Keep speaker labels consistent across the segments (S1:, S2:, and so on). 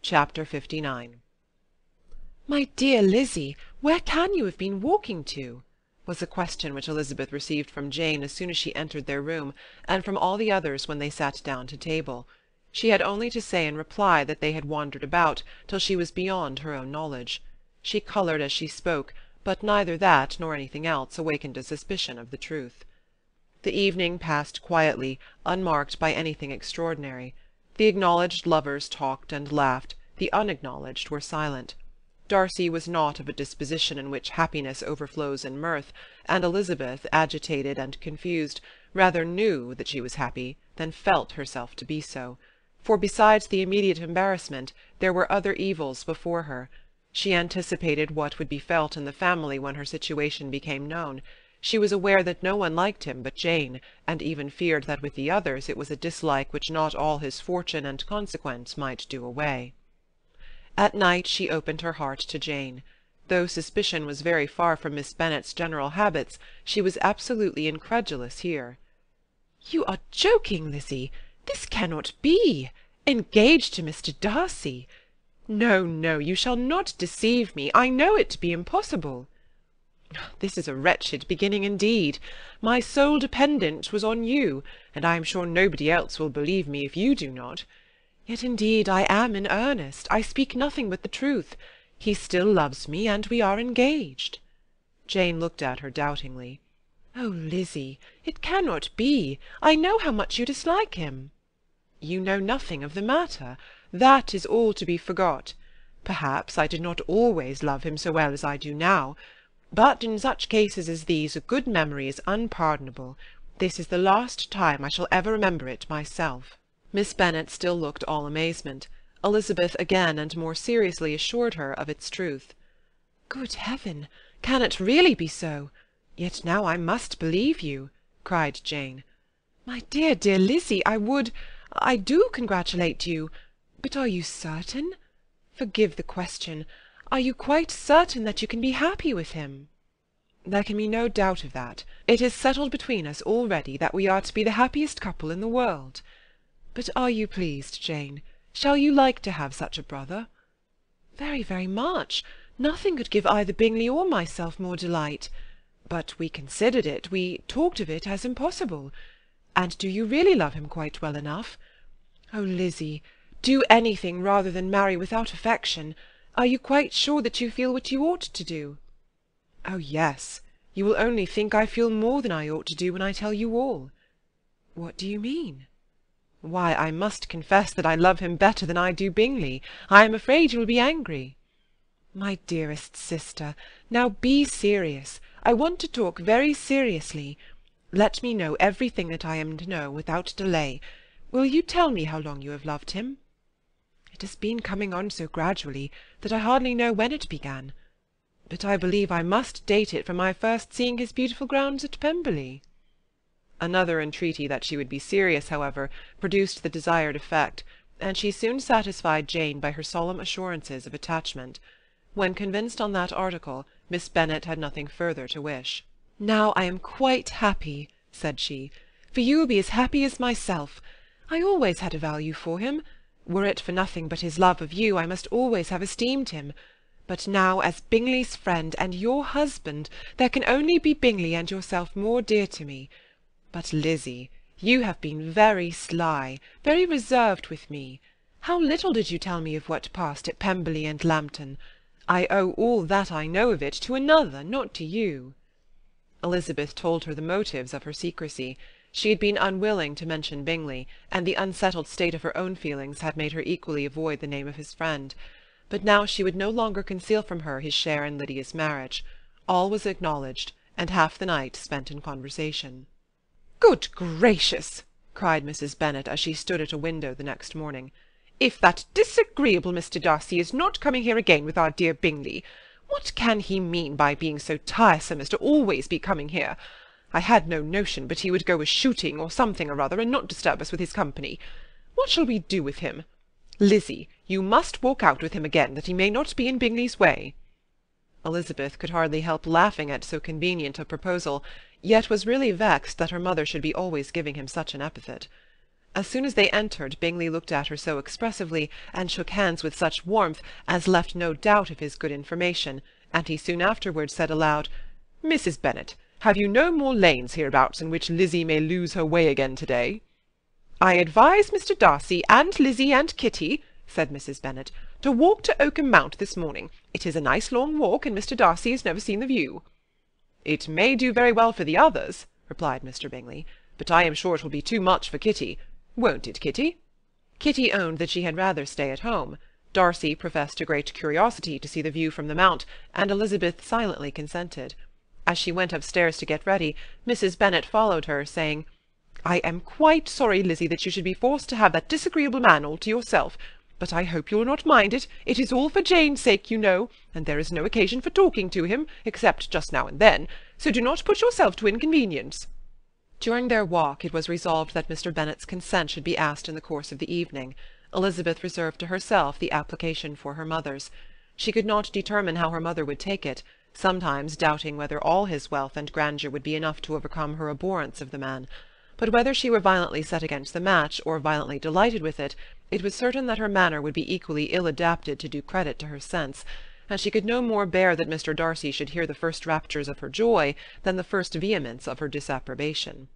S1: Chapter 59 "My dear Lizzie, where can you have been walking to?" was a question which Elizabeth received from Jane as soon as she entered their room, and from all the others when they sat down to table. She had only to say in reply that they had wandered about till she was beyond her own knowledge. She coloured as she spoke, but neither that nor anything else awakened a suspicion of the truth. The evening passed quietly, unmarked by anything extraordinary. The acknowledged lovers talked and laughed, the unacknowledged were silent. Darcy was not of a disposition in which happiness overflows in mirth, and Elizabeth, agitated and confused, rather knew that she was happy than felt herself to be so, for besides the immediate embarrassment there were other evils before her. She anticipated what would be felt in the family when her situation became known. She was aware that no one liked him but Jane, and even feared that with the others it was a dislike which not all his fortune and consequence might do away. At night she opened her heart to Jane. Though suspicion was very far from Miss Bennet's general habits, she was absolutely incredulous here. "You are joking, Lizzie. This cannot be. Engaged to Mr. Darcy! No, no, you shall not deceive me. I know it to be impossible." "This is a wretched beginning indeed. My sole dependence was on you, and I am sure nobody else will believe me if you do not. Yet indeed I am in earnest. I speak nothing but the truth. He still loves me, and we are engaged." Jane looked at her doubtingly. "Oh, Lizzie, it cannot be. I know how much you dislike him." "You know nothing of the matter. That is all to be forgot. Perhaps I did not always love him so well as I do now. But in such cases as these a good memory is unpardonable. This is the last time I shall ever remember it myself." Miss Bennet still looked all amazement. Elizabeth again and more seriously assured her of its truth. "Good heaven! Can it really be so? Yet now I must believe you," cried Jane. "My dear, dear Lizzie, I do congratulate you. But are you certain? Forgive the question. Are you quite certain that you can be happy with him?" "There can be no doubt of that. It is settled between us already that we are to be the happiest couple in the world. But are you pleased, Jane? Shall you like to have such a brother?" "Very, very much. Nothing could give either Bingley or myself more delight. But we considered it, we talked of it as impossible. And do you really love him quite well enough? Oh, Lizzie, do anything rather than marry without affection. Are you quite sure that you feel what you ought to do?" "Oh, yes. You will only think I feel more than I ought to do when I tell you all." "What do you mean?" "Why, I must confess that I love him better than I do Bingley. I am afraid you will be angry." "My dearest sister, now be serious. I want to talk very seriously. Let me know everything that I am to know without delay. Will you tell me how long you have loved him?" "It has been coming on so gradually that I hardly know when it began. But I believe I must date it from my first seeing his beautiful grounds at Pemberley." Another entreaty that she would be serious, however, produced the desired effect, and she soon satisfied Jane by her solemn assurances of attachment. When convinced on that article, Miss Bennet had nothing further to wish. "Now I am quite happy," said she, "for you will be as happy as myself. I always had a value for him. Were it for nothing but his love of you, I must always have esteemed him. But now, as Bingley's friend and your husband, there can only be Bingley and yourself more dear to me. But, Lizzie, you have been very sly, very reserved with me. How little did you tell me of what passed at Pemberley and Lambton! I owe all that I know of it to another, not to you." Elizabeth told her the motives of her secrecy. She had been unwilling to mention Bingley, and the unsettled state of her own feelings had made her equally avoid the name of his friend. But now she would no longer conceal from her his share in Lydia's marriage. All was acknowledged, and half the night spent in conversation. "Good gracious!" cried Mrs. Bennet, as she stood at a window the next morning. "If that disagreeable Mr. Darcy is not coming here again with our dear Bingley, what can he mean by being so tiresome as to always be coming here? I had no notion but he would go a-shooting or something or other, and not disturb us with his company. What shall we do with him? Lizzie, you must walk out with him again, that he may not be in Bingley's way." Elizabeth could hardly help laughing at so convenient a proposal, yet was really vexed that her mother should be always giving him such an epithet. As soon as they entered, Bingley looked at her so expressively, and shook hands with such warmth, as left no doubt of his good information, and he soon afterwards said aloud, "Mrs. Bennet, have you no more lanes hereabouts in which Lizzie may lose her way again to-day?" "I advise Mr. Darcy, and Lizzie, and Kitty," said Mrs. Bennet, "to walk to Oakham Mount this morning. It is a nice long walk, and Mr. Darcy has never seen the view." "It may do very well for the others," replied Mr. Bingley, "but I am sure it will be too much for Kitty. Won't it, Kitty?" Kitty owned that she had rather stay at home. Darcy professed a great curiosity to see the view from the Mount, and Elizabeth silently consented. As she went upstairs to get ready, Mrs. Bennet followed her, saying, "I am quite sorry, Lizzie, that you should be forced to have that disagreeable man all to yourself. But I hope you will not mind it. It is all for Jane's sake, you know, and there is no occasion for talking to him, except just now and then, so do not put yourself to inconvenience." During their walk it was resolved that Mr. Bennet's consent should be asked in the course of the evening. Elizabeth reserved to herself the application for her mother's. She could not determine how her mother would take it, sometimes doubting whether all his wealth and grandeur would be enough to overcome her abhorrence of the man. But whether she were violently set against the match, or violently delighted with it, it was certain that her manner would be equally ill adapted to do credit to her sense, and she could no more bear that Mr. Darcy should hear the first raptures of her joy than the first vehemence of her disapprobation.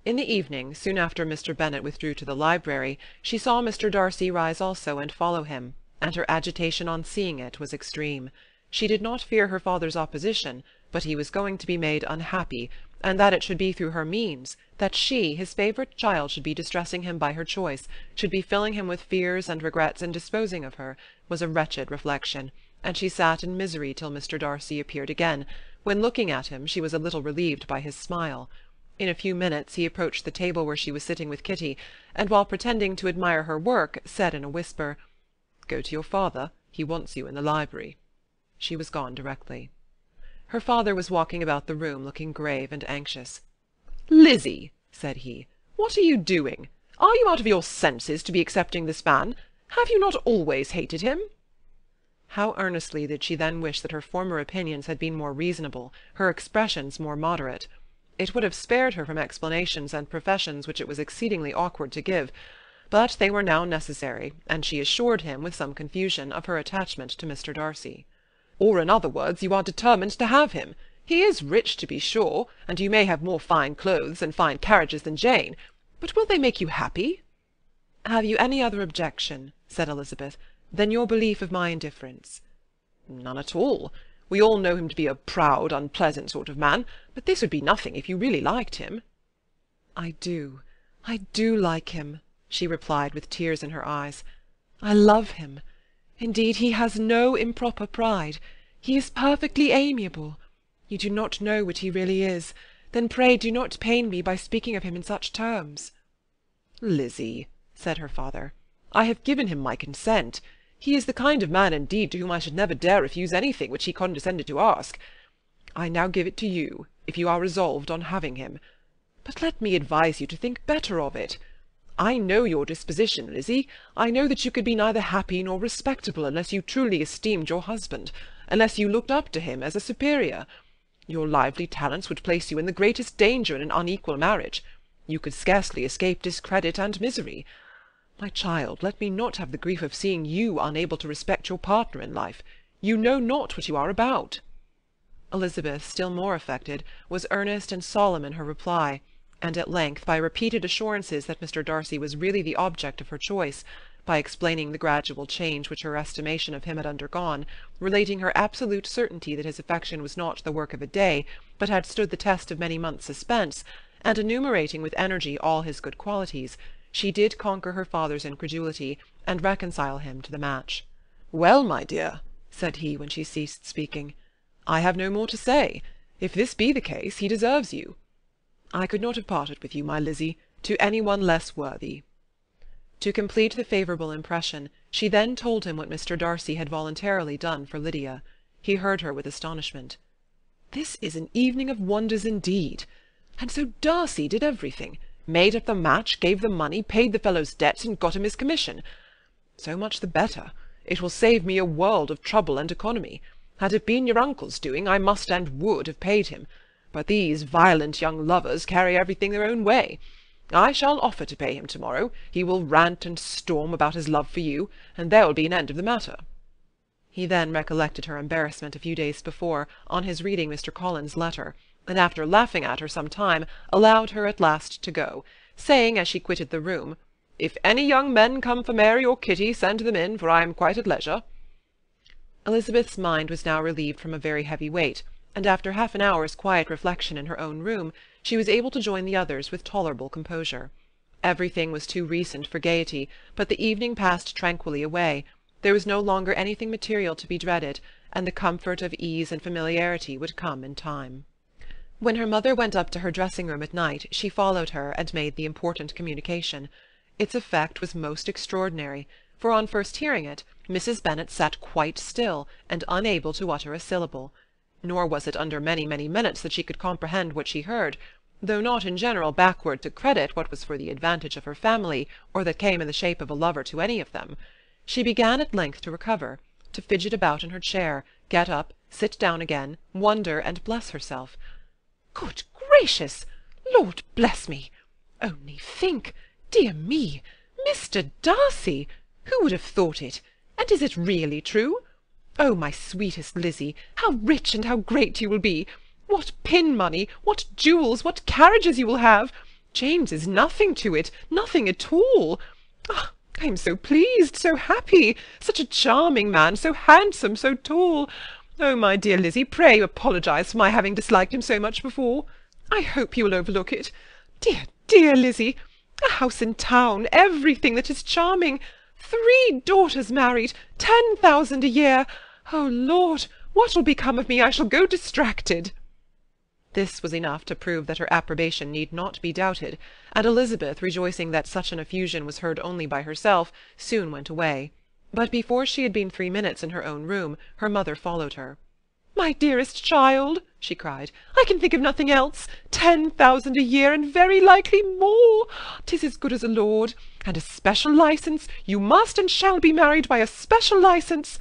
S1: In the evening, soon after Mr. Bennet withdrew to the library, she saw Mr. Darcy rise also and follow him, and her agitation on seeing it was extreme. She did not fear her father's opposition, but he was going to be made unhappy, and that it should be through her means, that she, his favourite child, should be distressing him by her choice, should be filling him with fears and regrets in disposing of her, was a wretched reflection, and she sat in misery till Mr. Darcy appeared again, when, looking at him, she was a little relieved by his smile. In a few minutes he approached the table where she was sitting with Kitty, and while pretending to admire her work, said in a whisper, "Go to your father, he wants you in the library." She was gone directly. Her father was walking about the room, looking grave and anxious. "Lizzie," said he, "what are you doing? Are you out of your senses to be accepting this man? Have you not always hated him?" How earnestly did she then wish that her former opinions had been more reasonable, her expressions more moderate. It would have spared her from explanations and professions which it was exceedingly awkward to give, but they were now necessary, and she assured him, with some confusion, of her attachment to Mr. Darcy. "Or, in other words, you are determined to have him. He is rich, to be sure, and you may have more fine clothes and fine carriages than Jane, but will they make you happy?" "Have you any other objection," said Elizabeth, "than your belief of my indifference?" "None at all. We all know him to be a proud, unpleasant sort of man, but this would be nothing if you really liked him." I do like him," she replied with tears in her eyes. "I love him. Indeed, he has no improper pride. He is perfectly amiable. You do not know what he really is. Then pray do not pain me by speaking of him in such terms." "Lizzie," said her father, "I have given him my consent. He is the kind of man, indeed, to whom I should never dare refuse anything which he condescended to ask. I now give it to you, if you are resolved on having him. But let me advise you to think better of it. I know your disposition, Lizzie. I know that you could be neither happy nor respectable unless you truly esteemed your husband, unless you looked up to him as a superior. Your lively talents would place you in the greatest danger in an unequal marriage. You could scarcely escape discredit and misery. My child, let me not have the grief of seeing you unable to respect your partner in life. You know not what you are about." Elizabeth, still more affected, was earnest and solemn in her reply, and at length, by repeated assurances that Mr. Darcy was really the object of her choice, by explaining the gradual change which her estimation of him had undergone, relating her absolute certainty that his affection was not the work of a day, but had stood the test of many months' suspense, and enumerating with energy all his good qualities, she did conquer her father's incredulity, and reconcile him to the match. "Well, my dear," said he, when she ceased speaking, "I have no more to say. If this be the case, he deserves you. I could not have parted with you, my Lizzie, to any one less worthy." To complete the favourable impression, she then told him what Mr. Darcy had voluntarily done for Lydia. He heard her with astonishment. "This is an evening of wonders indeed! And so Darcy did everything, made up the match, gave the money, paid the fellow's debts, and got him his commission. So much the better. It will save me a world of trouble and economy. Had it been your uncle's doing, I must and would have paid him. But these violent young lovers carry everything their own way. I shall offer to pay him to-morrow. He will rant and storm about his love for you, and there will be an end of the matter." He then recollected her embarrassment a few days before, on his reading Mr. Collins's letter, and after laughing at her some time, allowed her at last to go, saying as she quitted the room, "If any young men come for Mary or Kitty, send them in, for I am quite at leisure." Elizabeth's mind was now relieved from a very heavy weight, and after half an hour's quiet reflection in her own room, she was able to join the others with tolerable composure. Everything was too recent for gaiety, but the evening passed tranquilly away. There was no longer anything material to be dreaded, and the comfort of ease and familiarity would come in time. When her mother went up to her dressing-room at night, she followed her, and made the important communication. Its effect was most extraordinary, for on first hearing it, Mrs. Bennet sat quite still, and unable to utter a syllable. Nor was it under many, many minutes that she could comprehend what she heard, though not in general backward to credit what was for the advantage of her family, or that came in the shape of a lover to any of them. She began at length to recover, to fidget about in her chair, get up, sit down again, wonder, and bless herself. "Good gracious! Lord bless me! Only think! Dear me! Mr. Darcy! Who would have thought it? And is it really true? Oh, my sweetest Lizzie, how rich and how great you will be! What pin-money, what jewels, what carriages you will have! James is nothing to it, nothing at all. Ah, I am so pleased, so happy! Such a charming man, so handsome, so tall! Oh, my dear Lizzie, pray apologize for my having disliked him so much before. I hope you will overlook it. Dear, dear Lizzie! A house in town, everything that is charming, 3 daughters married, 10,000 a year. Oh, Lord, what will become of me? I shall go distracted." This was enough to prove that her approbation need not be doubted, and Elizabeth, rejoicing that such an effusion was heard only by herself, soon went away. But before she had been 3 minutes in her own room, her mother followed her. "My dearest child," she cried, "I can think of nothing else. 10,000 a year, and very likely more. 'Tis as good as a lord. And a special licence. You must and shall be married by a special licence.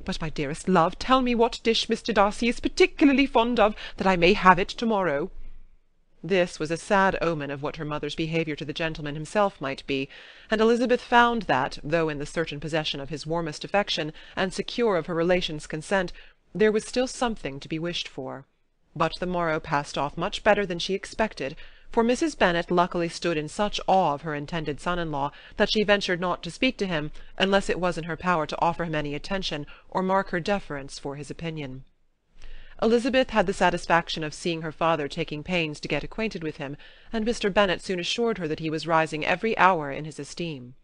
S1: But, my dearest love, tell me what dish Mr. Darcy is particularly fond of, that I may have it to-morrow." This was a sad omen of what her mother's behaviour to the gentleman himself might be, and Elizabeth found that, though in the certain possession of his warmest affection, and secure of her relations' consent, there was still something to be wished for. But the morrow passed off much better than she expected, for Mrs. Bennet luckily stood in such awe of her intended son-in-law that she ventured not to speak to him unless it was in her power to offer him any attention or mark her deference for his opinion. Elizabeth had the satisfaction of seeing her father taking pains to get acquainted with him, and Mr. Bennet soon assured her that he was rising every hour in his esteem.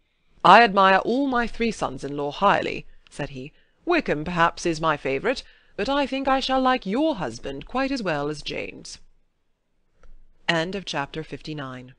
S1: "I admire all my 3 sons-in-law highly," said he. "Wickham, perhaps, is my favourite, but I think I shall like your husband quite as well as James." Chapter 59